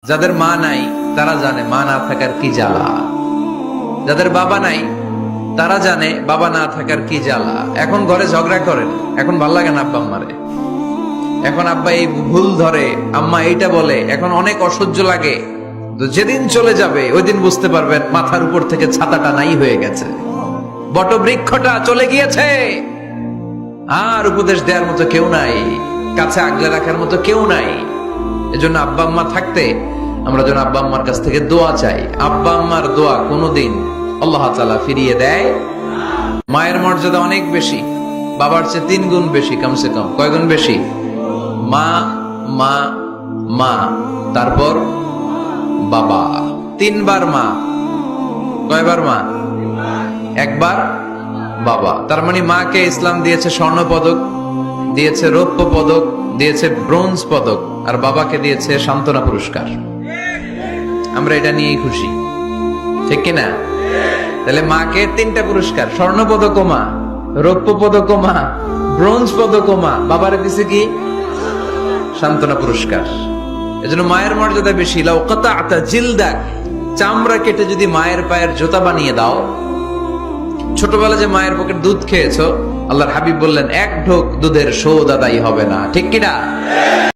যাদের মা নাই তারা জানে মা না থাকার কি জ্বালা, যাদের বাবা নাই তারা জানে বাবা না থাকার কি জ্বালা। এখন ঘরে ঝগড়া করেন, এখন ভাল লাগে না আব্বা আম্মারে, এখন আব্বা এই ভুল ধরে, আম্মা এইটা বলে, এখন অনেক অসহ্য লাগে। তো যেদিন চলে যাবে ওই দিন বুঝতে পারবেন মাথার উপর থেকে ছাতাটা নাই হয়ে গেছে, বটবৃক্ষটা চলে গিয়েছে, আর উপদেশ দেওয়ার মতো কেউ নাই, কাছে আগলে রাখার মতো কেউ নাই। এজন্য আব্বা আম্মা থাকতে আমরা যেন আব্বা আম্মার কাছ থেকে দোয়া চাই। আব্বা আম্মার দোয়া কোনোদিন আল্লাহ তাআলা ফিরিয়ে দেয়। মায়ের মর্যাদা অনেক বেশি, বাবার চেয়ে 3 গুণ বেশি, কমসে কম। কয় গুণ বেশি? মা মা মা, তারপর বাবা। 3 বার মা। কয়বার মা? একবার বাবা। তার মানে মাকে ইসলাম দিয়েছে স্বর্ণ পদক, দিয়েছে রৌপ্য পদক, দিয়েছে ব্রোঞ্জ পদক, আর বাবাকে দিয়েছে সান্ত্বনা পুরস্কার। আমরা এটা নিয়েই খুশি, ঠিক কিনা? তাহলে মাকে 3টা পুরস্কার, স্বর্ণ পদক মা, রৌপ্য পদক মা, ব্রোঞ্জ পদক মা, বাবারে দিছে কি? সান্ত্বনা পুরস্কার। এজন্য মায়ের মর্যাদা বেশি। লাউ কাতা'তা জিলদাক, চামড়া কেটে যদি মায়ের পায়ের জুতা বানিয়ে দাও। ছোটবেলা যে মায়ের বুকের দুধ খেয়েছো, আল্লাহর হাবিব বললেন 1 ঢোক দুধের শোধ আদায় হবে না, ঠিক কিনা?